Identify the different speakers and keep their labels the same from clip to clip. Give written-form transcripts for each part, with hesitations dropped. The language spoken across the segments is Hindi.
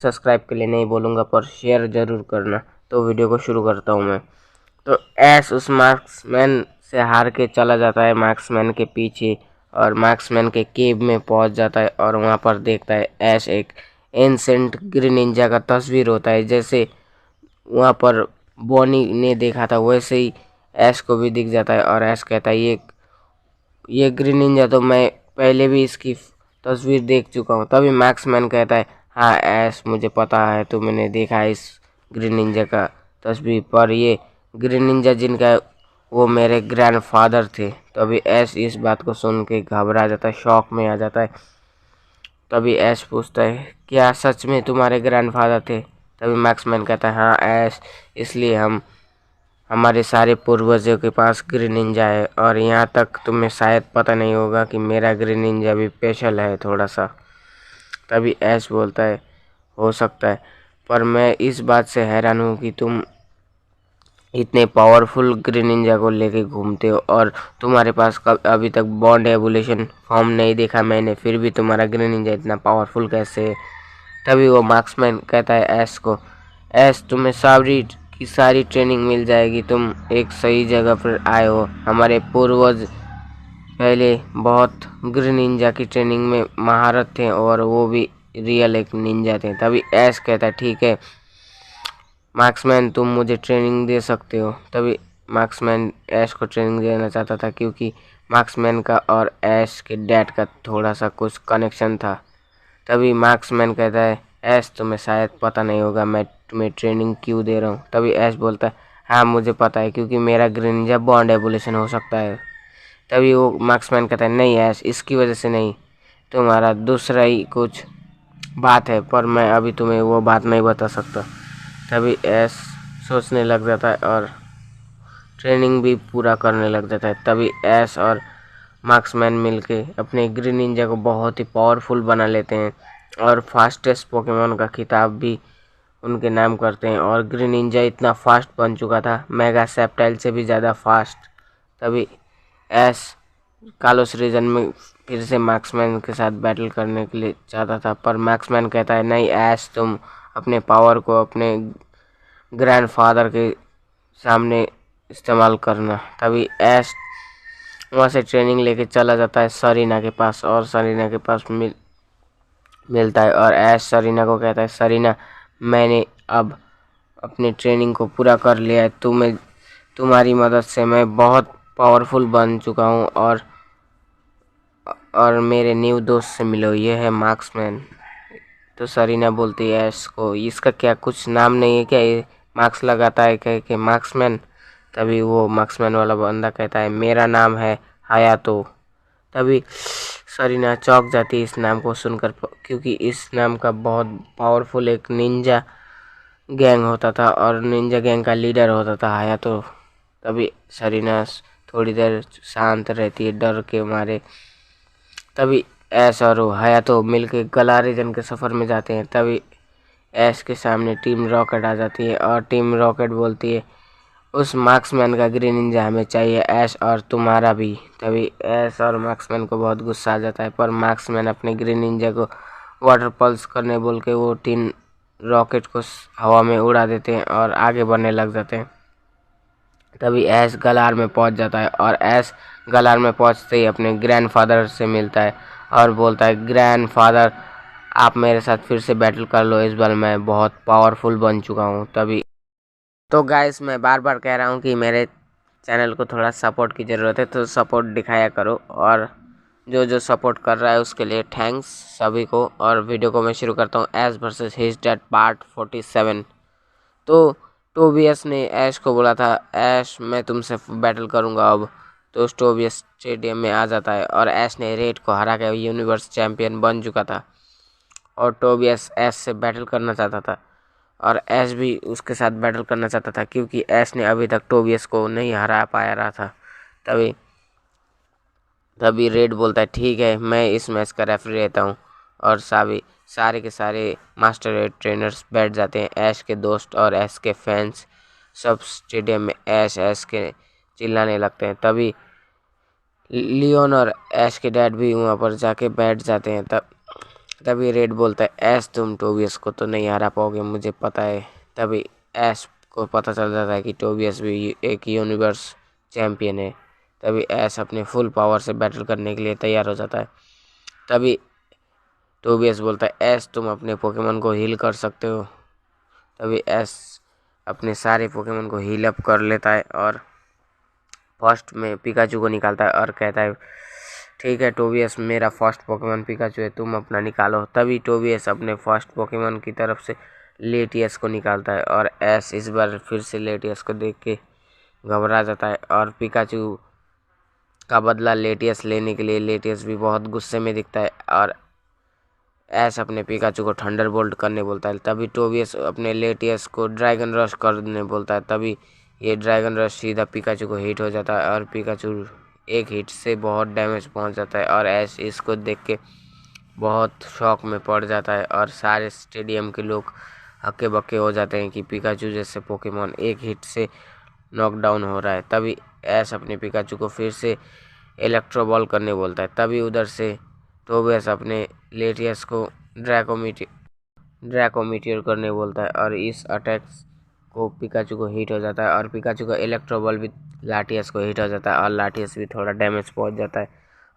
Speaker 1: सब्सक्राइब के लिए नहीं बोलूँगा, पर शेयर ज़रूर करना। तो वीडियो को शुरू करता हूँ मैं। तो ऐश उस मार्क्समैन से हार के चला जाता है मार्क्समैन के पीछे, और मार्क्समैन के केव में पहुंच जाता है और वहां पर देखता है ऐश एक एंसेंट ग्रीन निंजा का तस्वीर होता है। जैसे वहां पर बॉनी ने देखा था वैसे ही ऐश को भी दिख जाता है, और ऐश कहता है ये ग्रीन निंजा तो मैं पहले भी इसकी तस्वीर देख चुका हूँ। तभी मार्क्समैन कहता है, हाँ ऐश, मुझे पता है तुमने देखा है इस ग्रीन निंजा का तस्वीर, पर ये ग्रीन निंजा जिनका है वो मेरे ग्रैंडफादर थे। तभी ऐश इस बात को सुन के घबरा जाता है, शॉक में आ जाता है। तभी ऐश पूछता है, क्या सच में तुम्हारे ग्रैंडफादर थे? तभी मार्क्समैन कहता है, हाँ ऐश, इसलिए हमारे सारे पूर्वजों के पास ग्रीन निंजा है, और यहाँ तक तुम्हें शायद पता नहीं होगा कि मेरा ग्रीन निंजा भी स्पेशल है थोड़ा सा। तभी ऐश बोलता है, हो सकता है, पर मैं इस बात से हैरान हूँ कि तुम इतने पावरफुल ग्रीन निंजा को लेके घूमते हो, और तुम्हारे पास अभी तक बॉन्ड एवोल्यूशन फॉर्म नहीं देखा मैंने, फिर भी तुम्हारा ग्रीन निंजा इतना पावरफुल कैसे है? तभी वो मार्क्समैन कहता है ऐश को, ऐश, तुम्हें सारी की सारी ट्रेनिंग मिल जाएगी, तुम एक सही जगह पर आए हो। हमारे पूर्वज पहले बहुत ग्रीन निंजा की ट्रेनिंग में महारत थे, और वो भी रियल एक निंजा थे। तभी ऐश कहता है, ठीक है मार्क्समैन, तुम मुझे ट्रेनिंग दे सकते हो। तभी मार्क्समैन ऐश को ट्रेनिंग देना चाहता था, क्योंकि मार्क्समैन का और ऐश के डैड का थोड़ा सा कुछ कनेक्शन था। तभी मार्क्समैन कहता है, ऐश, तुम्हें शायद पता नहीं होगा मैं तुम्हें ट्रेनिंग क्यों दे रहा हूँ। तभी ऐश बोलता है, हाँ मुझे पता है, क्योंकि मेरा ग्रीन निंजा बॉन्ड एवोल्यूशन हो सकता है। तभी वो मार्क्समैन कहता है, नहीं ऐश, इसकी वजह से नहीं, तुम्हारा दूसरा ही कुछ बात है, पर मैं अभी तुम्हें वो बात नहीं बता सकता। तभी ऐश सोचने लग जाता है और ट्रेनिंग भी पूरा करने लग जाता है। तभी ऐश और मार्क्समैन मिलके अपने ग्रीन निंजा को बहुत ही पावरफुल बना लेते हैं, और फास्टेस्ट पोकेमॉन का खिताब भी उनके नाम करते हैं। और ग्रीन निंजा इतना फास्ट बन चुका था, मेगा सेप्टाइल से भी ज़्यादा फास्ट। तभी ऐश कालोस रीजन में फिर से मार्क्समैन के साथ बैटल करने के लिए चाहता था, पर मार्क्समैन कहता है, नहीं ऐश, तुम अपने पावर को अपने ग्रैंडफादर के सामने इस्तेमाल करना। तभी ऐश वहाँ से ट्रेनिंग लेके चला जाता है सरीना के पास, और सरीना के पास मिलता है, और ऐश सरीना को कहता है, सरीना, मैंने अब अपनी ट्रेनिंग को पूरा कर लिया है, तुम्हारी मदद से मैं बहुत पावरफुल बन चुका हूँ, और मेरे न्यू दोस्त से मिलो, ये है मार्क्समैन। तो सरीना बोलती है ऐश को, इसका क्या कुछ नाम नहीं है क्या? ये मार्क्स लगाता है कह के मार्क्समैन। तभी वो मार्क्समैन वाला बंदा कहता है, मेरा नाम है हायातो। तभी सरीना चौंक जाती है इस नाम को सुनकर, क्योंकि इस नाम का बहुत पावरफुल एक निंजा गैंग होता था, और निंजा गैंग का लीडर होता था हायातो। तभी सरीना थोड़ी देर शांत रहती है डर के मारे। तभी ऐश और हायातो मिलके गला रीजन के सफ़र में जाते हैं। तभी ऐश के सामने टीम रॉकेट आ जाती है, और टीम रॉकेट बोलती है, उस मार्क्समैन का ग्रीन निंजा हमें चाहिए ऐश, और तुम्हारा भी। तभी ऐश और मार्क्समैन को बहुत गुस्सा आ जाता है, पर मार्क्समैन अपने ग्रीन निंजा को वाटर पल्स करने बोल के वो टीम रॉकेट को हवा में उड़ा देते हैं और आगे बढ़ने लग जाते हैं। तभी ऐश गलार में पहुंच जाता है, और ऐश गलार में पहुंचते ही अपने ग्रैंडफादर से मिलता है और बोलता है, ग्रैंडफादर, आप मेरे साथ फिर से बैटल कर लो, इस बार मैं बहुत पावरफुल बन चुका हूँ। तभी तो गाइस, मैं बार बार कह रहा हूँ कि मेरे चैनल को थोड़ा सपोर्ट की ज़रूरत है, तो सपोर्ट दिखाया करो, और जो जो सपोर्ट कर रहा है उसके लिए थैंक्स सभी को। और वीडियो को मैं शुरू करता हूँ, Ash versus his dad part 47। तो टोबियस ने ऐश को बोला था, ऐश मैं तुमसे बैटल करूंगा अब। तो टोबियस स्टेडियम में आ जाता है, और ऐश ने रेड को हरा के यूनिवर्स चैंपियन बन चुका था, और टोबियस ऐश से बैटल करना चाहता था, और ऐश भी उसके साथ बैटल करना चाहता था, क्योंकि ऐश ने अभी तक टोबियस को नहीं हरा पाया रहा था। तभी तभी रेड बोलता है, ठीक है, मैं इस मैच का रेफरी रहता हूँ। और सारे के सारे मास्टर रेड ट्रेनर्स बैठ जाते हैं, ऐश के दोस्त और ऐश के फैंस सब स्टेडियम में ऐश ऐश के चिल्लाने लगते हैं। तभी लियोन और ऐश के डैड भी वहाँ पर जाके बैठ जाते हैं। तभी रेड बोलता है एस तुम टोबियस को तो नहीं हरा पाओगे, मुझे पता है। तभी एस को पता चल जाता है कि टोबियस भी एक यूनिवर्स चैंपियन है। तभी एस अपने फुल पावर से बैटल करने के लिए तैयार हो जाता है। तभी टोबियस बोलता है एस तुम अपने पोकेमोन को हील कर सकते हो। तभी एस अपने सारे पोकेमोन को हील अप कर लेता है और फर्स्ट में पिकाचू को निकालता है और कहता है ठीक है टोबियस, मेरा फर्स्ट पोकेमोन पिकाचू है, तुम अपना निकालो। तभी टोबियस अपने फर्स्ट पोकेमोन की तरफ से लेटियस को निकालता है और एस इस बार फिर से लेटियस को देख के घबरा जाता है और पिकाचू का बदला लेटियस लेने के लिए लेटियस भी बहुत गुस्से में दिखता है और एस अपने पिकाचू को थंडरबोल्ट करने बोलता है। तभी टोबियस अपने लेटियस को ड्रैगन रश करने बोलता है। तभी ये ड्रैगन रश सीधा पिकाचू को हिट हो जाता है और पिकाचू एक हिट से बहुत डैमेज पहुंच जाता है और एस इसको देख के बहुत शॉक में पड़ जाता है और सारे स्टेडियम के लोग हक्के बक्के हो जाते हैं कि पिकाचू जैसे पोकेमोन एक हिट से नॉकडाउन हो रहा है। तभी एस अपने पिकाचू को फिर से इलेक्ट्रो बॉल करने बोलता है। तभी उधर से टोबियस अपने लेटियस को ड्रैकोमीटियर करने बोलता है और इस अटैक को पिकाचू को हिट हो जाता है और पिकाचू का इलेक्ट्रो बॉल भी लाटियस को हिट हो जाता है और लाटियस भी थोड़ा डैमेज पहुंच जाता है।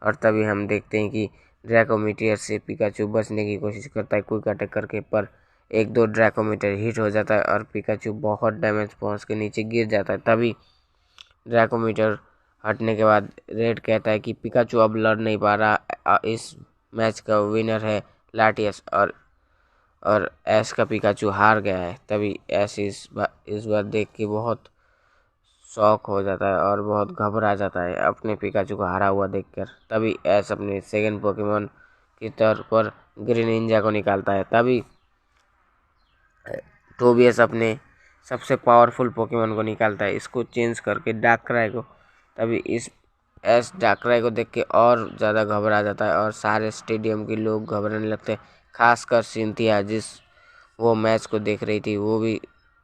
Speaker 1: और तभी हम देखते हैं कि ड्रैकोमीटियर से पिकाचू बचने की कोशिश करता है क्विक अटैक करके, पर एक दो ड्रैकोमीटियर हिट हो जाता है और पिकाचू बहुत डैमेज पहुंच के नीचे गिर जाता है। तभी ड्रैकोमीटर हटने के बाद रेड कहता है कि पिकाचू अब लड़ नहीं पा रहा, इस मैच का विनर है लाटियस और एस का पिकाचू हार गया है। तभी एस इस बार देख के बहुत शॉक हो जाता है और बहुत घबरा जाता है अपने पिकाचू को हारा हुआ देखकर। तभी एस अपने सेकंड पोकेमोन की तौर पर ग्रीन निंजा को निकालता है। तभी टोबियस अपने सबसे पावरफुल पोकेमोन को निकालता है, इसको चेंज करके डार्कराय को। तभी इस एस डार्कराय को देख के और ज़्यादा घबरा जाता है और सारे स्टेडियम के लोग घबराने लगते हैं, खासकर सिंथिया जिस वो मैच को देख रही थी वो भी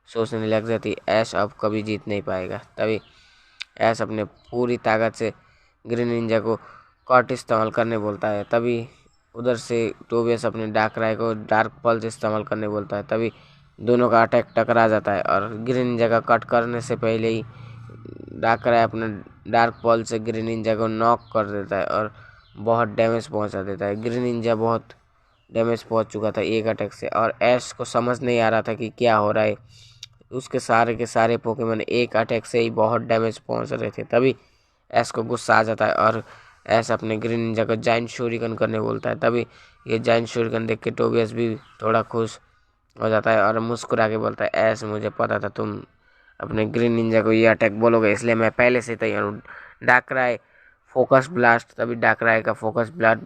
Speaker 1: सोचने लग जाती एस अब कभी जीत नहीं पाएगा। तभी एस अपने पूरी ताकत से ग्रीन निंजा को कट इस्तेमाल करने बोलता है। तभी उधर से टोबियस अपने डार्कराय को डार्क पल्स इस्तेमाल करने बोलता है। तभी दोनों का अटैक टकरा जाता है और ग्रीन निंजा का कट करने से पहले ही डार्कराय अपने डार्क पल से ग्रीन निंजा को नॉक कर देता है और बहुत डैमेज पहुंचा देता है। ग्रीन निंजा बहुत डैमेज पहुंच चुका था एक अटैक से और एश को समझ नहीं आ रहा था कि क्या हो रहा है, उसके सारे के सारे पोकेमोन एक अटैक से ही बहुत डैमेज पहुंच रहे थे। तभी एश को गुस्सा आ जाता है और एश अपने ग्रीन निंजा को जाइंट शोरिकन करने बोलता है। तभी ये जाइंट शोरिकन देख के टोबियस भी थोड़ा खुश हो जाता है और मुस्कुरा के बोलता है एश मुझे पता था तुम अपने ग्रीन निंजा को ये अटैक बोलोगे, इसलिए मैं पहले से तैयार हूँ। डार्कराय फोकस ब्लास्ट। तभी डार्कराय का फोकस ब्लास्ट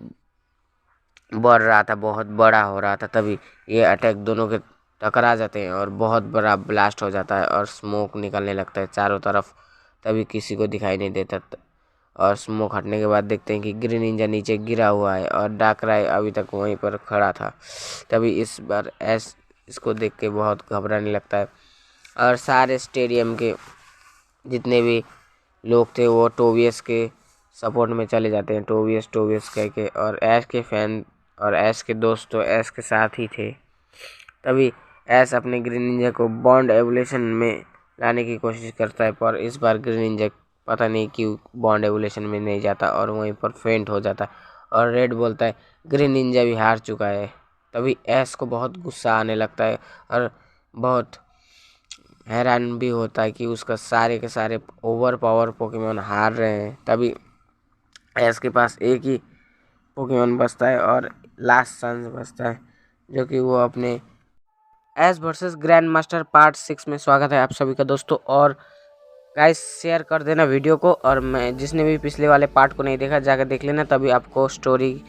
Speaker 1: बढ़ रहा था, बहुत बड़ा हो रहा था। तभी ये अटैक दोनों के टकरा जाते हैं और बहुत बड़ा ब्लास्ट हो जाता है और स्मोक निकलने लगता है चारों तरफ। तभी किसी को दिखाई नहीं देता और स्मोक हटने के बाद देखते हैं कि ग्रीन निंजा नीचे गिरा हुआ है और डार्कराय अभी तक वहीं पर खड़ा था। तभी इस बार एस इसको देख के बहुत घबराने लगता है और सारे स्टेडियम के जितने भी लोग थे वो टोबियस के सपोर्ट में चले जाते हैं, टोबियस कह के, और ऐश के फैन और ऐश के दोस्त तो ऐश के साथ ही थे। तभी ऐश अपने ग्रीन निंजा को बॉन्ड एवोल्यूशन में लाने की कोशिश करता है, पर इस बार ग्रीन निंजा पता नहीं क्यों बॉन्ड एवोल्यूशन में नहीं जाता और वहीं पर फेंट हो जाता है और रेड बोलता है ग्रीन निंजा भी हार चुका है। तभी ऐश को बहुत गुस्सा आने लगता है और बहुत हैरान भी होता है कि उसका सारे के सारे ओवर पावर पोकेमोन हार रहे हैं। तभी ऐश के पास एक ही पोकेमोन बचता है और लास्ट चांस बचता है जो कि वो अपने Ash versus grand master part 6 में। स्वागत है आप सभी का दोस्तों, और गाइस शेयर कर देना वीडियो को, और मैं जिसने भी पिछले वाले पार्ट को नहीं देखा जाकर देख लेना, तभी आपको स्टोरी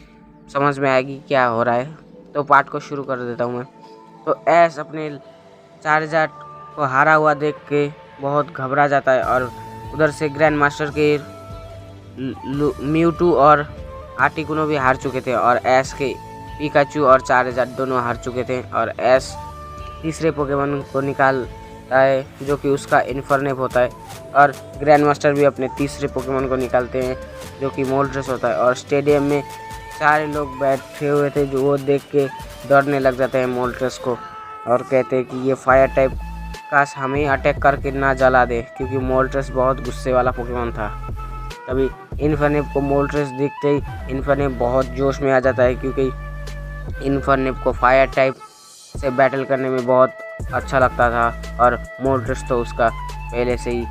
Speaker 1: समझ में आएगी क्या हो रहा है। तो पार्ट को शुरू कर देता हूँ मैं। तो ऐश अपने चार्जर को हारा हुआ देख के बहुत घबरा जाता है और उधर से ग्रैंड मास्टर के म्यूटू और आर्टिकुनो भी हार चुके थे और ऐश के पिकाचू और चार्जर दोनों हार चुके थे और ऐश तीसरे पोकेमोन को निकालता है जो कि उसका इन्फर्नेप होता है और ग्रैंड मास्टर भी अपने तीसरे पोकेमोन को निकालते हैं जो कि मोल्ड्रेस होता है और स्टेडियम में सारे लोग बैठे हुए थे जो वो देख के डरने लग जाते हैं मोल्ट्रेस को और कहते हैं कि ये फायर टाइप काश हमें अटैक करके ना जला दे, क्योंकि मोल्ट्रेस बहुत गुस्से वाला पोकेमॉन था। तभी इन्फर्नेप को मोल्ट्रेस दिखते ही इन्फर्नेप बहुत जोश में आ जाता है, क्योंकि इन्फर्नेप को फायर टाइप से बैटल करने में बहुत अच्छा लगता था और मोल्ट्रेस तो उसका पहले से ही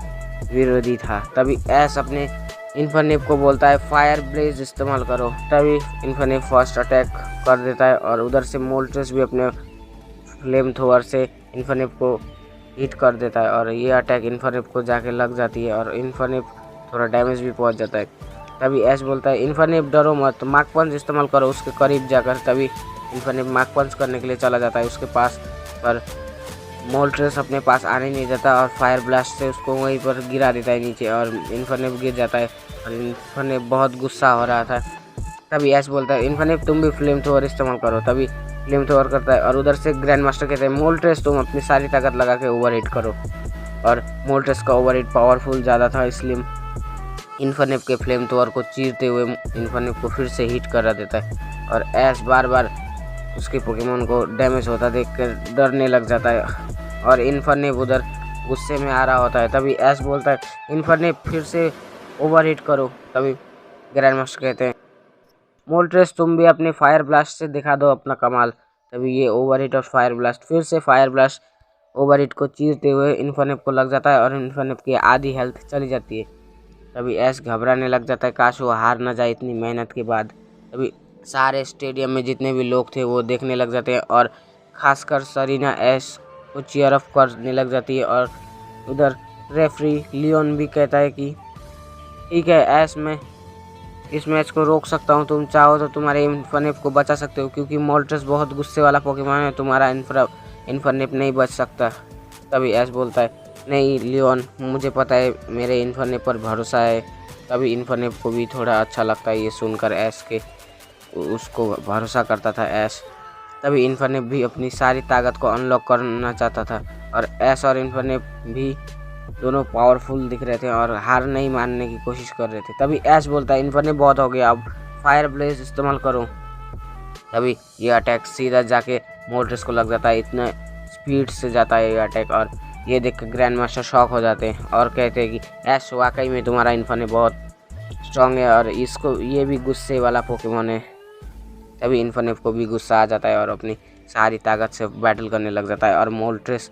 Speaker 1: विरोधी था। तभी ऐश अपने इन्फर्नेप को बोलता है फायर ब्लेज इस्तेमाल करो। तभी इन्फर्नेप फर्स्ट अटैक कर देता है और उधर से मोल्ट्रेस भी अपने फ्लेम थ्रोअर से इन्फर्नेप को हिट कर देता है और ये अटैक इन्फर्नेप को जाके लग जाती है और इन्फर्नेप थोड़ा डैमेज भी पहुंच जाता है। तभी ऐश बोलता है इन्फर्नेप डरो मत, मार्क पंच इस्तेमाल करो उसके करीब जाकर। तभी इन्फर्नेप मार्क पंच करने के लिए चला जाता है उसके पास, पर मोल्ट्रेस अपने पास आने नहीं देता और फायर ब्लास्ट से उसको वहीं पर गिरा देता है नीचे और इन्फर्नेप गिर जाता है और इन्फर्नेप बहुत गुस्सा हो रहा था। तभी ऐश बोलता है इन्फर्नेप तुम भी फ्लेम थ्रोअर इस्तेमाल करो। तभी फ्लेम थ्रोअर करता है और उधर से ग्रैंड मास्टर कहते हैं मोल्ट्रेस तुम अपनी सारी ताकत लगा के ओवर हिट करो। और मोल्ट्रेस का ओवर हिट पावरफुल ज़्यादा था, इसलिए इन्फर्नेप के फ्लेम थ्रोअर को चीरते हुए इन्फर्नेप को फिर से हिट करा देता है और ऐश बार बार उसके पोकेमॉन को डैमेज होता देखकर डरने लग जाता है और इन्फर्नेप उधर गुस्से में आ रहा होता है। तभी ऐश बोलता है इन्फर्नेप फिर से ओवर हिट करो। तभी ग्रैंड मास्टर कहते हैं मोल्ट्रेस तुम भी अपने फायर ब्लास्ट से दिखा दो अपना कमाल। तभी ये ओवर हिट और फायर ब्लास्ट फिर से फायर ब्लास्ट ओवर हिट को चीरते हुए इन्फर्नेप को लग जाता है और इन्फर्नेप की आधी हेल्थ चली जाती है। तभी ऐश घबराने लग जाता है, काश वो हार ना जाए इतनी मेहनत के बाद। तभी सारे स्टेडियम में जितने भी लोग थे वो देखने लग जाते हैं और खासकर सरीना ऐश को चीयर अप करने लग जाती है और उधर रेफरी लियोन भी कहता है कि ठीक है ऐश, मैं इस मैच को रोक सकता हूँ, तुम चाहो तो तुम्हारे इन्फर्नेप को बचा सकते हो, क्योंकि मोल्ट्रेस बहुत गुस्से वाला पोकेमॉन है, तुम्हारा इन्फर्नेप नहीं बच सकता। तभी ऐश बोलता है नहीं लियोन, मुझे पता है, मेरे इन्फर्नेप पर भरोसा है। तभी इन्फर्नेप को भी थोड़ा अच्छा लगता है ये सुनकर ऐश के, उसको भरोसा करता था ऐश। तभी इन्फर्नेप भी अपनी सारी ताकत को अनलॉक करना चाहता था और ऐश और इन्फर्नेप भी दोनों पावरफुल दिख रहे थे और हार नहीं मानने की कोशिश कर रहे थे। तभी ऐश बोलता है इन्फर्नेप बहुत हो गया, अब फायर ब्लेज इस्तेमाल करो। तभी ये अटैक सीधा जाके मोल्ट्रेस को लग जाता है, इतना स्पीड से जाता है ये अटैक और ये देख कर ग्रैंड मास्टर शॉक हो जाते हैं और कहते हैं कि ऐश वाकई में तुम्हारा इन्फर्नेप बहुत स्ट्रॉन्ग है और इसको ये भी गुस्से वाला पोकेमॉन है। तभी इन्फर्नेप को भी गुस्सा आ जाता है और अपनी सारी ताकत से बैटल करने लग जाता है और मोल्ट्रेस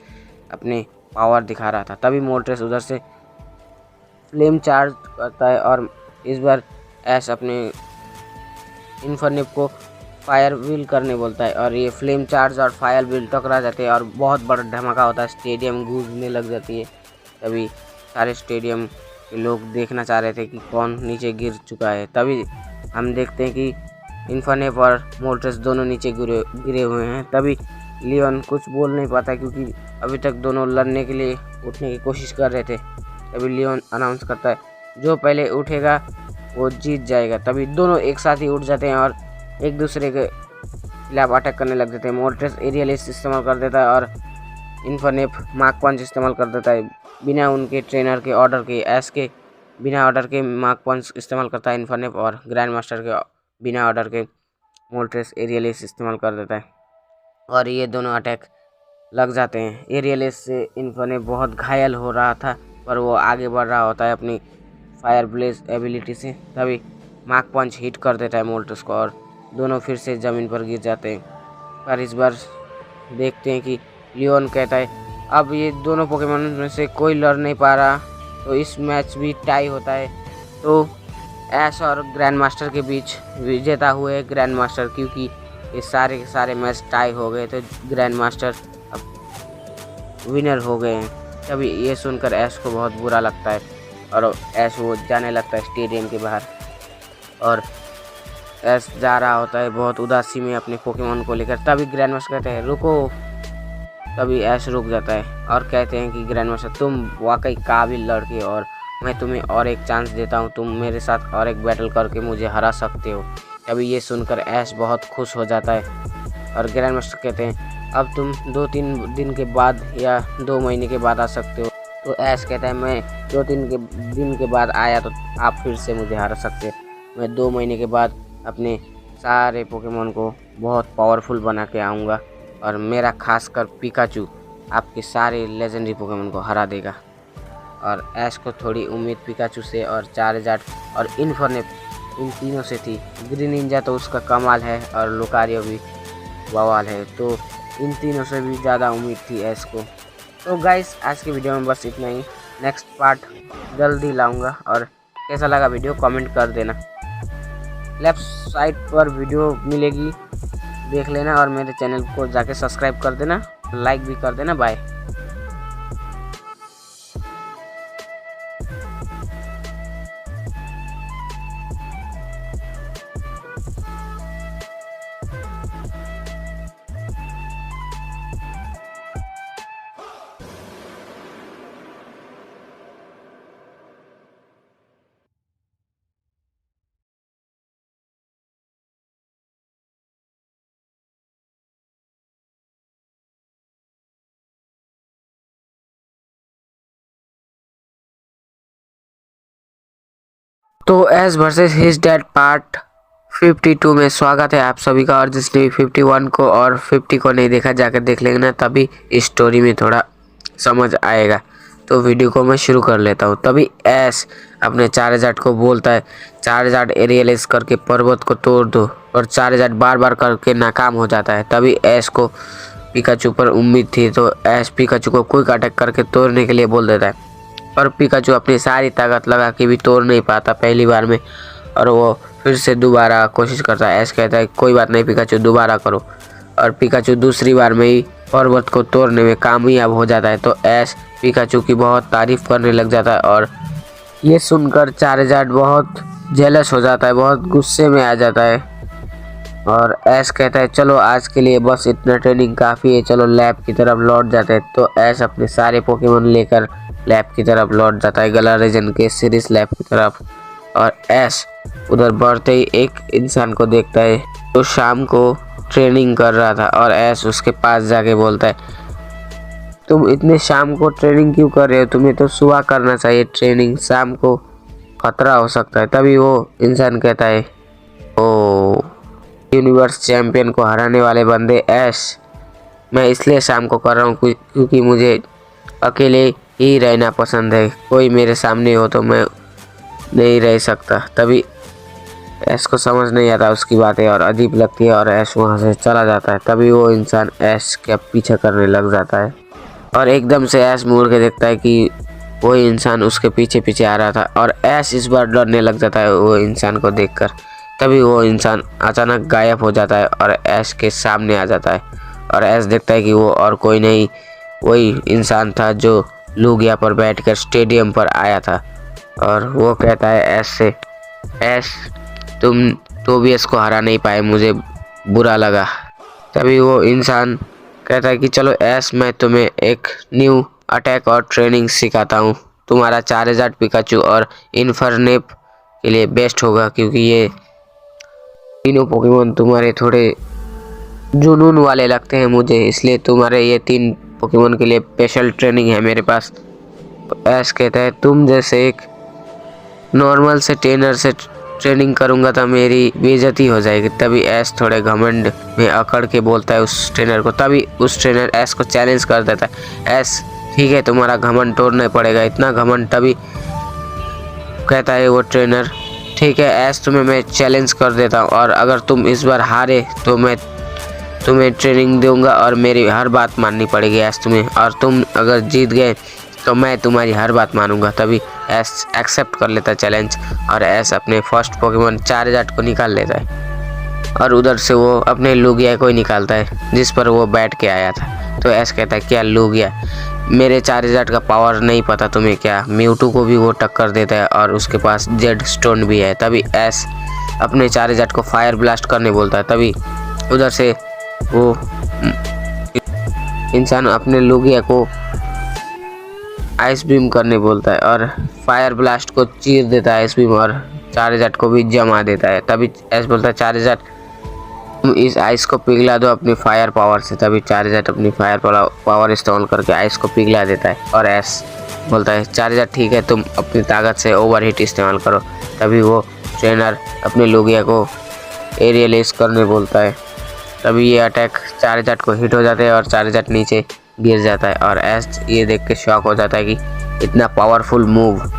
Speaker 1: अपने पावर दिखा रहा था। तभी मोल्ट्रेस उधर से फ्लेम चार्ज करता है और इस बार ऐश अपने इन्फर्नेप को फायर व्हील करने बोलता है और ये फ्लेम चार्ज और फायर व्हील टकरा जाते हैं और बहुत बड़ा धमाका होता है, स्टेडियम गूंजने लग जाती है। तभी सारे स्टेडियम के लोग देखना चाह रहे थे कि कौन नीचे गिर चुका है। तभी हम देखते हैं कि इन्फर्नेप और मोल्ट्रेस दोनों नीचे गिरे हुए हैं। तभी लियोन कुछ बोल नहीं पाता क्योंकि अभी तक दोनों लड़ने के लिए उठने की कोशिश कर रहे थे। तभी लियोन अनाउंस करता है जो पहले उठेगा वो जीत जाएगा। तभी दोनों एक साथ ही उठ जाते हैं और एक दूसरे के खिलाफ अटैक करने लग जाते हैं। मोल्ट्रेस एरियल एस इस्तेमाल कर देता है और इन्फर्नेप मार्क पंच इस्तेमाल कर देता है बिना उनके ट्रेनर के ऑर्डर के। ऐश के बिना ऑर्डर के मार्क पंच इस्तेमाल करता है इन्फर्नेप और ग्रैंड मास्टर के बिना ऑर्डर के मोल्ट्रेस एरियल एस इस्तेमाल कर देता है और ये दोनों अटैक लग जाते हैं। एरियल एस से इन्फर्नेप बहुत घायल हो रहा था पर वो आगे बढ़ रहा होता है अपनी फायर ब्लेज एबिलिटी से। तभी मार्क पंच हिट कर देता है मोल्ट्रेस को और दोनों फिर से ज़मीन पर गिर जाते हैं। पर इस बार देखते हैं कि लियोन कहता है अब ये दोनों पोकेमॉन में से कोई लड़ नहीं पा रहा, तो इस मैच भी टाई होता है। तो ऐश और ग्रैंड मास्टर के बीच विजेता हुए ग्रैंड मास्टर, क्योंकि ये सारे के सारे मैच टाई हो गए तो ग्रैंड मास्टर अब विनर हो गए हैं। तभी ये सुनकर ऐश को बहुत बुरा लगता है और ऐश वो जाने लगता है स्टेडियम के बाहर और ऐश जा रहा होता है बहुत उदासी में अपने पोकेमॉन को लेकर। तभी ग्रैंड मास्टर कहते हैं रुको। तभी ऐश रुक जाता है और कहते हैं कि ग्रैंड मास्टर तुम वाकई काबिल लड़के और मैं तुम्हें और एक चांस देता हूँ, तुम मेरे साथ और एक बैटल करके मुझे हरा सकते हो। तभी ये सुनकर ऐश बहुत खुश हो जाता है और ग्रैंड मास्टर कहते हैं अब तुम 2-3 दिन के बाद या 2 महीने के बाद आ सकते हो। तो ऐश कहता है मैं 2-3 दिन के बाद आया तो आप फिर से मुझे हरा सकते हो, मैं 2 महीने के बाद अपने सारे पोकेमोन को बहुत पावरफुल बना के आऊँगा और मेरा खासकर पिकाचू आपके सारे लेजेंडरी पोकेमोन को हरा देगा। और ऐश को थोड़ी उम्मीद पिकाचू से और चार्जर और इन्फर्नेप इन तीनों से थी। ग्रीन निंजा तो उसका कमाल है और लुकारियो भी बवाल है, तो इन तीनों से भी ज़्यादा उम्मीद थी ऐश को। तो गाइस आज की वीडियो में बस इतना ही। नेक्स्ट पार्ट जल्दी लाऊंगा और कैसा लगा वीडियो कमेंट कर देना। लेफ्ट साइड पर वीडियो मिलेगी, देख लेना और मेरे चैनल को जाके सब्सक्राइब कर देना, लाइक भी कर देना। बाय। तो S versus his dad part 52 में स्वागत है आप सभी का। और जिसने 51 को और 50 को नहीं देखा जाकर देख लेंगे ना, तभी इस स्टोरी में थोड़ा समझ आएगा। तो वीडियो को मैं शुरू कर लेता हूँ। तभी एस अपने चार्जर को बोलता है, चार्जर एरियलाइज करके पर्वत को तोड़ दो, और चार्जर बार बार करके नाकाम हो जाता है। तभी एस को पिकाचू पर उम्मीद थी, तो एस पिकाचू को क्विक अटैक करके तोड़ने के लिए बोल देता है, पर पिकाचू अपनी सारी ताकत लगा के भी तोड़ नहीं पाता पहली बार में, और वो फिर से दोबारा कोशिश करता है। ऐश कहता है कोई बात नहीं पिकाचू, दोबारा करो, और पिकाचू दूसरी बार में ही पर्वत को तोड़ने में कामयाब हो जाता है। तो ऐश पिकाचू की बहुत तारीफ करने लग जाता है, और ये सुनकर चार्जर बहुत जेलस हो जाता है, बहुत गुस्से में आ जाता है। और ऐश कहता है चलो आज के लिए बस इतना ट्रेनिंग काफ़ी है, चलो लैब की तरफ लौट जाते हैं। तो ऐश अपने सारे पोकेमोन लेकर लैब की तरफ लौट जाता है, गला रीजन के सीरीज लैब की तरफ। और ऐश उधर बढ़ते ही एक इंसान को देखता है जो शाम को ट्रेनिंग कर रहा था, और ऐश उसके पास जाके बोलता है तुम इतने शाम को ट्रेनिंग क्यों कर रहे हो, तुम्हें तो सुबह करना चाहिए ट्रेनिंग, शाम को खतरा हो सकता है। तभी वो इंसान कहता है ओ यूनिवर्स चैंपियन को हराने वाले बंदे ऐश, मैं इसलिए शाम को कर रहा हूँ क्योंकि मुझे अकेले ही रहना पसंद है, कोई मेरे सामने हो तो मैं नहीं रह सकता। तभी ऐश को समझ नहीं आता उसकी बातें और अजीब लगती है, और ऐश वहाँ से चला जाता है। तभी वो इंसान ऐश का पीछा करने लग जाता है, और एकदम से ऐश मुड़ के देखता है कि वो इंसान उसके पीछे पीछे आ रहा था, और ऐश इस बार डरने लग जाता है वो इंसान को देखकर। तभी वो इंसान अचानक गायब हो जाता है और ऐश के सामने आ जाता है, और ऐश देखता है कि वो और कोई नहीं, वही इंसान था जो लूगिया पर बैठकर स्टेडियम पर आया था। और वो कहता है ऐश से, ऐश तुम टोबियस को हरा नहीं पाए, मुझे बुरा लगा। तभी वो इंसान कहता है कि चलो ऐश मैं तुम्हें एक न्यू अटैक और ट्रेनिंग सिखाता हूँ, तुम्हारा चार्जर पिकाचू और इन्फर्नेप के लिए बेस्ट होगा, क्योंकि ये तीनों पोकेमोन तुम्हारे थोड़े जुनून वाले लगते हैं मुझे, इसलिए तुम्हारे ये 3 पोकेमोन के लिए स्पेशल ट्रेनिंग है मेरे पास। ऐश कहता है तुम जैसे एक नॉर्मल से ट्रेनर से ट्रेनिंग करूंगा तो मेरी बेइज्जती हो जाएगी। तभी ऐश थोड़े घमंड में अकड़ के बोलता है उस ट्रेनर को। तभी उस ट्रेनर ऐश को चैलेंज कर देता है, ऐश ठीक है तुम्हारा घमंड तोड़ना पड़ेगा, इतना घमंड। तभी कहता है वो ट्रेनर ठीक है ऐश तुम्हें मैं चैलेंज कर देता हूँ, और अगर तुम इस बार हारे तो मैं तुम्हें ट्रेनिंग दूंगा और मेरी हर बात माननी पड़ेगी ऐश तुम्हें, और तुम अगर जीत गए तो मैं तुम्हारी हर बात मानूंगा। तभी ऐश एक्सेप्ट कर लेता चैलेंज, और ऐश अपने फर्स्ट पोकेमोन चार्जर को निकाल लेता है, और उधर से वो अपने लूगिया को ही निकालता है जिस पर वो बैठ के आया था। तो ऐश कहता है क्या लूगिया, मेरे चार्जर का पावर नहीं पता तुम्हें क्या, म्यूटू को भी वो टक्कर देता है और उसके पास जेड स्टोन भी है। तभी ऐश अपने चार्जर को फायर ब्लास्ट करने बोलता है। तभी उधर से वो इंसान अपने लूगिया को आइस बीम करने बोलता है, और फायर ब्लास्ट को चीर देता है आइस बीम, और चार्जर को भी जमा देता है। तभी ऐश बोलता है चार्जर तुम इस आइस को पिघला दो अपनी फायर पावर से। तभी चार्जर अपनी फायर पावर इस्तेमाल करके आइस को पिघला देता है, और ऐश बोलता है चार्जर ठीक है तुम अपनी ताकत से ओवरहीट इस्तेमाल करो। तभी वो ट्रेनर अपने लूगिया को एरियलिस करने बोलता है। तभी ये अटैक चार्जट को हिट हो जाते हैं और चार्जट नीचे गिर जाता है और ऐश ये देख के शॉक हो जाता है कि इतना पावरफुल मूव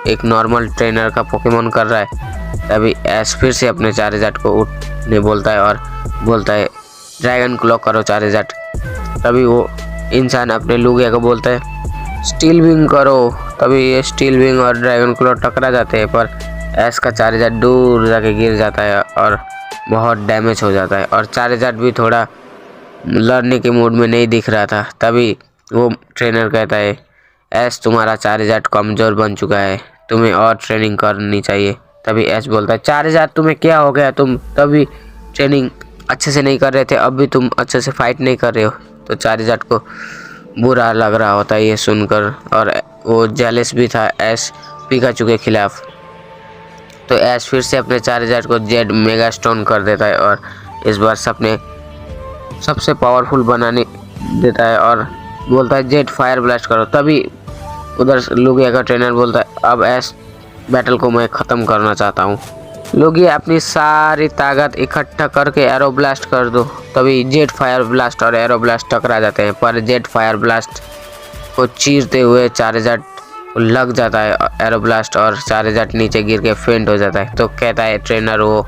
Speaker 1: एक नॉर्मल ट्रेनर का पोकेमोन कर रहा है। तभी ऐश फिर से अपने चार्जट को उठने बोलता है और बोलता है ड्रैगन क्लॉ करो चार्जट। तभी वो इंसान अपने लुगिया को बोलता है स्टील विंग करो। तभी ये स्टील विंग और ड्रैगन क्लॉ टकरा जाते हैं पर ऐश का चार्जट दूर जाके गिर जाता है और बहुत डैमेज हो जाता है और चार्जट भी थोड़ा लड़ने के मूड में नहीं दिख रहा था। तभी वो ट्रेनर कहता है ऐश तुम्हारा चार्जट कमज़ोर बन चुका है, तुम्हें और ट्रेनिंग करनी चाहिए। तभी ऐश बोलता है चार्जट तुम्हें क्या हो गया, तुम तभी ट्रेनिंग अच्छे से नहीं कर रहे थे, अब भी तुम अच्छे से फाइट नहीं कर रहे हो। तो चार्जट को बुरा लग रहा होता है ये सुनकर और वो जेलस भी था ऐश पिकाचू के खिलाफ। तो ऐश फिर से अपने चार्जट को जेड मेगा स्टोन कर देता है और इस बार सबसे पावरफुल बनाने देता है और बोलता है जेड फायर ब्लास्ट करो। तभी उधर लुगिया का ट्रेनर बोलता है अब ऐश बैटल को मैं ख़त्म करना चाहता हूँ। लुगिया अपनी सारी ताकत इकट्ठा करके एरो ब्लास्ट कर दो। तभी जेड फायर ब्लास्ट और एरो ब्लास्ट टकरा जाते हैं पर जेड फायर ब्लास्ट को चीरते हुए चार्जट लग जाता है एरो ब्लास्ट और चार्जट नीचे गिर के फेंट हो जाता है। तो कहता है ट्रेनर वो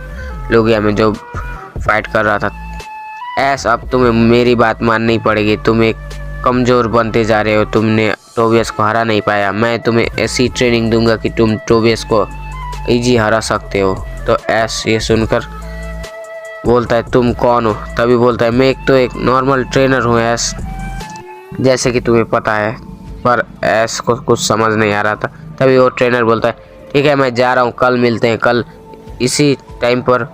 Speaker 1: लुगिया में जो फाइट कर रहा था ऐश अब तुम्हें मेरी बात माननी पड़ेगी, तुम एक कमज़ोर बनते जा रहे हो, तुमने टोबियस को हरा नहीं पाया, मैं तुम्हें ऐसी ट्रेनिंग दूंगा कि तुम टोबियस को इजी हरा सकते हो। तो ऐश ये सुनकर बोलता है तुम कौन हो। तभी बोलता है मैं एक नॉर्मल ट्रेनर हूँ ऐश, जैसे कि तुम्हें पता है। पर ऐश को कुछ समझ नहीं आ रहा था। तभी वो ट्रेनर बोलता है ठीक है मैं जा रहा हूँ, कल मिलते हैं, कल इसी टाइम पर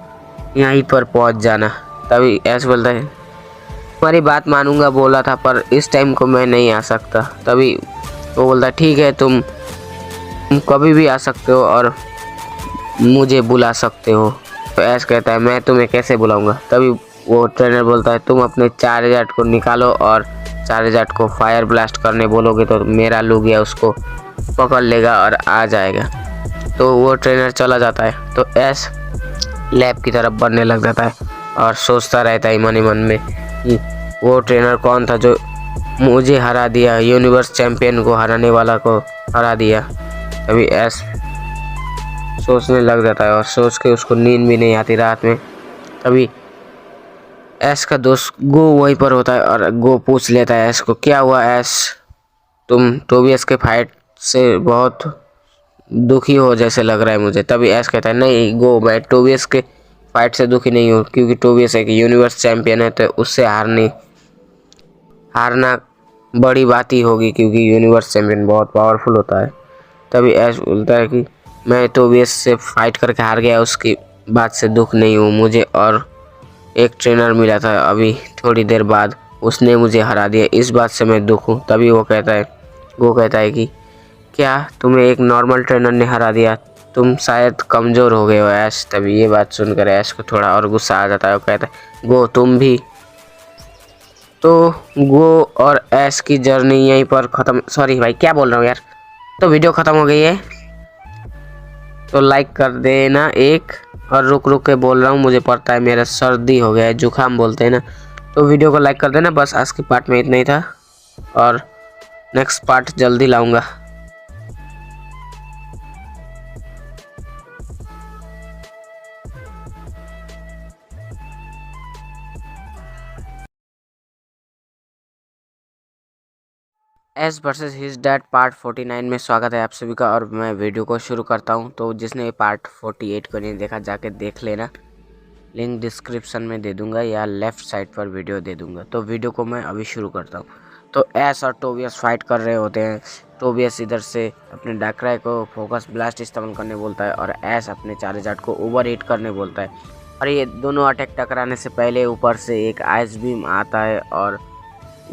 Speaker 1: यहीं पर पहुँच जाना। तभी ऐश बोलता है तुम्हारी बात मानूंगा बोला था पर इस टाइम को मैं नहीं आ सकता। तभी वो बोलता है ठीक है तुम कभी भी आ सकते हो और मुझे बुला सकते हो। तो ऐश कहता है मैं तुम्हें कैसे बुलाऊंगा। तभी वो ट्रेनर बोलता है तुम अपने चार्जट को निकालो और चार्जट को फायर ब्लास्ट करने बोलोगे तो मेरा लुगिया उसको पकड़ लेगा और आ जाएगा। तो वो ट्रेनर चला जाता है। तो ऐश लैब की तरफ बढ़ने लग जाता है और सोचता रहता है मन ही मन में कि वो ट्रेनर कौन था जो मुझे हरा दिया, यूनिवर्स चैंपियन को हराने वाला को हरा दिया। तभी ऐश सोचने लग जाता है और सोच के उसको नींद भी नहीं आती रात में। तभी ऐश का दोस्त गो वहीं पर होता है और गो पूछ लेता है ऐश को क्या हुआ ऐश, तुम टोबियस के फाइट से बहुत दुखी हो जैसे लग रहा है मुझे। तभी ऐश कहता है नहीं गो मैं टोबियस के फाइट से दुखी नहीं हूँ क्योंकि टोबियस एक यूनिवर्स चैंपियन है तो उससे हारना बड़ी बात ही होगी क्योंकि यूनिवर्स चैंपियन बहुत पावरफुल होता है। तभी ऐश बोलता है कि मैं टोबियस से फाइट करके हार गया, उसकी बात से दुख नहीं हूँ, मुझे और एक ट्रेनर मिला था अभी थोड़ी देर बाद, उसने मुझे हरा दिया, इस बात से मैं दुख हूँ। तभी वो कहता है कि क्या तुम्हें एक नॉर्मल ट्रेनर ने हरा दिया, तुम शायद कमज़ोर हो गए हो ऐश। तभी ये बात सुनकर ऐश को थोड़ा और गुस्सा आ जाता है। वो कहता है गो तुम भी। तो गो और ऐश की जर्नी यहीं पर ख़त्म। सॉरी भाई क्या बोल रहा हूँ यार। तो वीडियो ख़त्म हो गई है तो लाइक कर देना एक, और रुक के बोल रहा हूँ मुझे पता है मेरा सर्दी हो गया है, जुकाम बोलते हैं ना। तो वीडियो को लाइक कर देना। बस आज के पार्ट में इतना ही था और नेक्स्ट पार्ट जल्दी लाऊंगा। S versus his dad part 49 में स्वागत है आप सभी का और मैं वीडियो को शुरू करता हूं। तो जिसने पार्ट 48 को नहीं देखा जाके देख लेना, लिंक डिस्क्रिप्शन में दे दूंगा या लेफ़्ट साइड पर वीडियो दे दूंगा। तो वीडियो को मैं अभी शुरू करता हूं। तो ऐश और टोबियस फाइट कर रहे होते हैं। टोबियस इधर से अपने डाक्राई को फोकस ब्लास्ट इस्तेमाल करने बोलता है और ऐश अपने चार्जट को ओवर हीट करने बोलता है और ये दोनों अटैक टकराने से पहले ऊपर से एक आइस बीम आता है और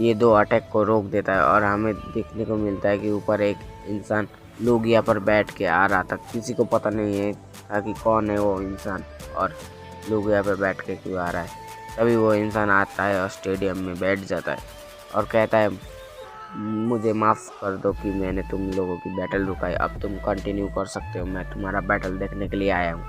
Speaker 1: ये दो अटैक को रोक देता है और हमें देखने को मिलता है कि ऊपर एक इंसान लुगिया पर बैठ के आ रहा था। किसी को पता नहीं है था कि कौन है वो इंसान और लुगिया पर बैठ के क्यों आ रहा है। तभी वो इंसान आता है और स्टेडियम में बैठ जाता है और कहता है मुझे माफ़ कर दो कि मैंने तुम लोगों की बैटल रुकाई, अब तुम कंटिन्यू कर सकते हो, मैं तुम्हारा बैटल देखने के लिए आया हूँ।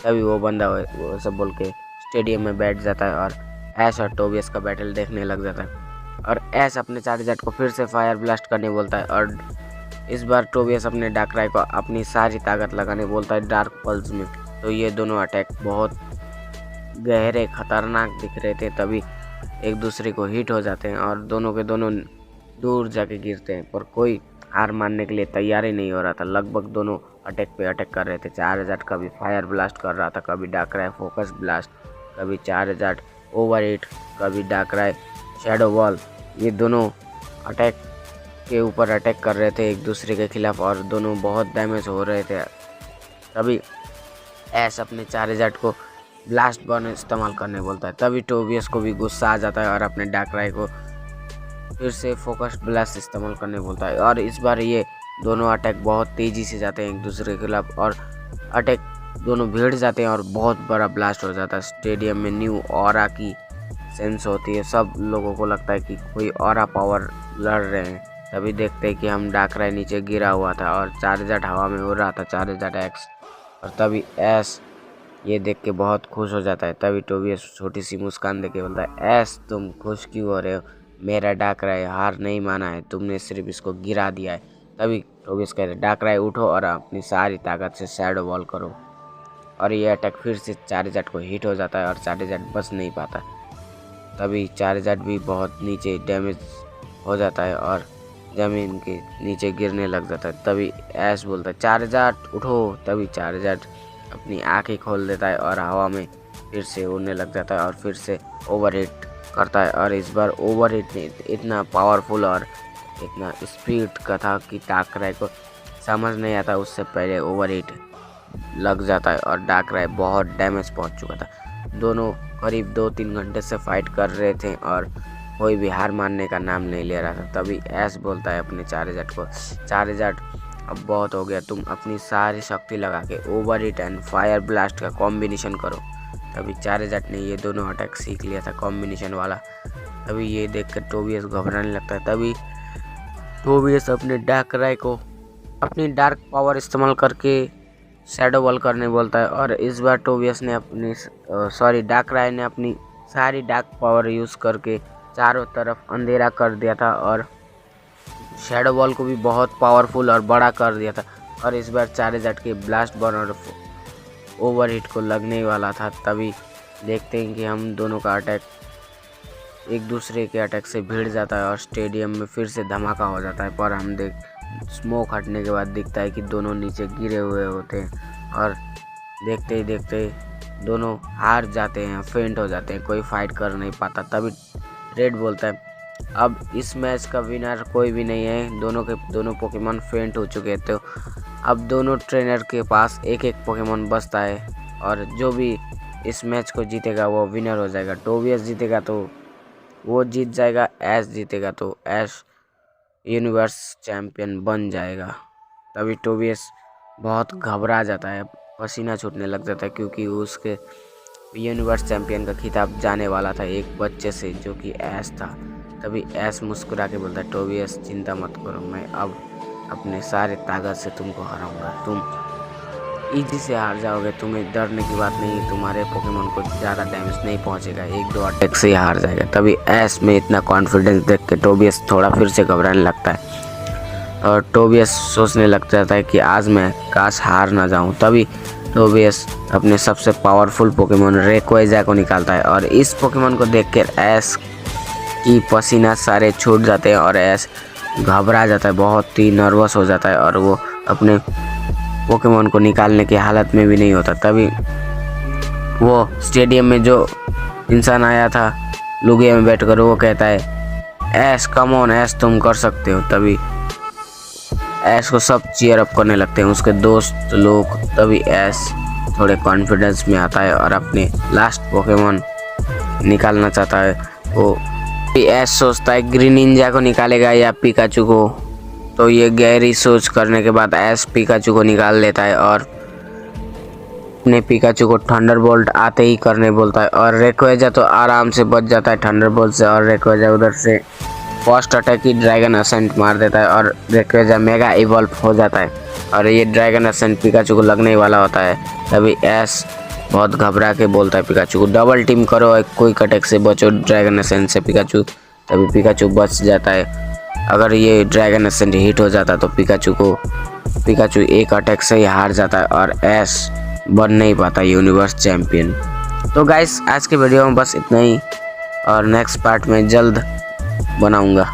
Speaker 1: तभी वो बंदा वो सब बोल के स्टेडियम में बैठ जाता है और ऐश और टोबियस का बैटल देखने लग जाता है। और ऐश अपने चार्जर को फिर से फायर ब्लास्ट करने बोलता है और इस बार टोबियस अपने डार्कराय को अपनी सारी ताकत लगाने बोलता है डार्क पल्स में। तो ये दोनों अटैक बहुत गहरे खतरनाक दिख रहे थे, तभी एक दूसरे को हिट हो जाते हैं और दोनों के दोनों दूर जाके गिरते हैं, पर कोई हार मानने के लिए तैयार ही नहीं हो रहा था। लगभग दोनों अटैक पे अटैक कर रहे थे। चार्जर कभी फायर ब्लास्ट कर रहा था, कभी डार्कराय फोकस ब्लास्ट, कभी चार्जर ओवरहीट, कभी डार्कराय शैडो वॉल। ये दोनों अटैक के ऊपर अटैक कर रहे थे एक दूसरे के खिलाफ और दोनों बहुत डैमेज हो रहे थे। तभी ऐश अपने चार्जर को ब्लास्ट बर्न इस्तेमाल करने बोलता है। तभी टोबियस को भी गुस्सा आ जाता है और अपने डार्कराय को फिर से फोकस ब्लास्ट इस्तेमाल करने बोलता है और इस बार ये दोनों अटैक बहुत तेज़ी से जाते हैं एक दूसरे के खिलाफ और अटैक दोनों भिड़ जाते हैं और बहुत बड़ा ब्लास्ट हो जाता है। स्टेडियम में न्यू ऑरा की सेंस होती है, सब लोगों को लगता है कि कोई ऑरा पावर लड़ रहे हैं। तभी देखते हैं कि हम डार्कराय नीचे गिरा हुआ था और चार्जर हवा में उड़ रहा था, चार्जर एक्स। और तभी ऐश ये देख के बहुत खुश हो जाता है। तभी टोबियस छोटी सी मुस्कान देके बोलता है, ऐश तुम खुश क्यों हो रहे हो? मेरा डार्कराय हार नहीं माना है, तुमने सिर्फ इसको गिरा दिया है। तभी टोबियस कह रहे, डार्कराय उठो और अपनी सारी ताकत से शैडो वॉल करो। और ये अटैक फिर से चार्जर को हिट हो जाता है और चार्जर बच नहीं पाता। तभी चार्जर भी बहुत नीचे डैमेज हो जाता है और ज़मीन के नीचे गिरने लग जाता है। तभी ऐश बोलता है, चार्जर उठो। तभी चार्जर अपनी आंखें खोल देता है और हवा में फिर से उड़ने लग जाता है और फिर से ओवरहीट करता है। और इस बार ओवरहीट इतना पावरफुल और इतना स्पीड का था कि डार्कराय को समझ नहीं आता, उससे पहले ओवरहीट लग जाता है और डार्कराय बहुत डैमेज पहुंच चुका था। दोनों करीब 2-3 घंटे से फाइट कर रहे थे और कोई भी हार मानने का नाम नहीं ले रहा था। तभी ऐश बोलता है अपने चार्जर को, चार्जर अब बहुत हो गया, तुम अपनी सारी शक्ति लगा के ओवरहीट एंड फायर ब्लास्ट का कॉम्बिनेशन करो। तभी चार्जर ने ये दोनों अटैक सीख लिया था कॉम्बिनेशन वाला। तभी ये देखकर टोबियस घबराने लगता है। तभी टोबियस अपने डार्कराय को अपनी डार्क पावर इस्तेमाल करके शैडो वॉल करने बोलता है और इस बार टोबियस ने डार्कराय ने अपनी सारी डार्क पावर यूज़ करके चारों तरफ अंधेरा कर दिया था और शैडो वॉल को भी बहुत पावरफुल और बड़ा कर दिया था। और इस बार चार्जर के ब्लास्ट बर्न और ओवरहीट को लगने वाला था। तभी देखते हैं कि हम दोनों का अटैक एक दूसरे के अटैक से भिड़ जाता है और स्टेडियम में फिर से धमाका हो जाता है। पर हम स्मोक हटने के बाद दिखता है कि दोनों नीचे गिरे हुए होते हैं और देखते ही देखते दोनों हार जाते हैं, फेंट हो जाते हैं, कोई फाइट कर नहीं पाता। तभी रेड बोलता है, अब इस मैच का विनर कोई भी नहीं है, दोनों पोकेमॉन फेंट हो चुके हैं, तो अब दोनों ट्रेनर के पास एक एक पोकेमॉन बचता है और जो भी इस मैच को जीतेगा वो विनर हो जाएगा। टोबियस जीतेगा तो वो जीत जाएगा, ऐश जीतेगा तो ऐश यूनिवर्स चैम्पियन बन जाएगा। तभी टोबियस बहुत घबरा जाता है, पसीना छूटने लग जाता है क्योंकि उसके यूनिवर्स चैम्पियन का खिताब जाने वाला था एक बच्चे से जो कि ऐश था। तभी ऐश मुस्कुरा के बोलता है, टोबियस चिंता मत करो, मैं अब अपने सारे ताकत से तुमको हराऊंगा, तुम इजी से हार जाओगे, तुम्हें डरने की बात नहीं है, तुम्हारे पोकेमॉन को ज़्यादा डैमेज नहीं पहुंचेगा, 1-2 अटैक से ही हार जाएगा। तभी ऐश में इतना कॉन्फिडेंस देख के टोबियस थोड़ा फिर से घबराने लगता है और टोबियस सोचने लग जाता है कि आज मैं काश हार ना जाऊं। तभी टोबियस अपने सबसे पावरफुल पोकेमॉन रेक्वाइजा को निकालता है और इस पोकेमॉन को देखकर ऐश की पसीना सारे छूट जाते हैं और ऐश घबरा जाता है, बहुत ही नर्वस हो जाता है और वो अपने पोकेमॉन को निकालने की हालत में भी नहीं होता। तभी वो स्टेडियम में जो इंसान आया था लुगिया में बैठकर वो कहता है, ऐश कम ऑन ऐश, तुम कर सकते हो। तभी ऐश को सब चीयर अप करने लगते हैं, उसके दोस्त लोग। तभी ऐश थोड़े कॉन्फिडेंस में आता है और अपने लास्ट पोकेमॉन निकालना चाहता है। वो ऐश सोचता है ग्रीन निंजा को निकालेगा या पिकाचू को, तो ये गहरी सोच करने के बाद ऐश पिकाचू को निकाल लेता है और अपने पिकाचू को थंडरबोल्ट आते ही करने बोलता है और रेक्वेजा तो आराम से बच जाता है थंडरबोल्ट से और रेक्वेजा उधर से फर्स्ट अटैक ही ड्रैगन असेंट मार देता है और रेक्वेजा मेगा इवॉल्व हो जाता है और ये ड्रैगन असेंट पिकाचू को लगने वाला होता है। तभी ऐश बहुत घबरा के बोलता है पिकाचू को, डबल टीम करो, क्विक अटैक से बचो ड्रैगन एसेंट से पिकाचू। तभी पिकाचू बच जाता है। अगर ये ड्रैगन एसेंट हिट हो जाता तो पिकाचू एक अटैक से ही हार जाता है और ऐश बन नहीं पाता यूनिवर्स चैम्पियन। तो गाइस आज के वीडियो में बस इतना ही और नेक्स्ट पार्ट में जल्द बनाऊंगा।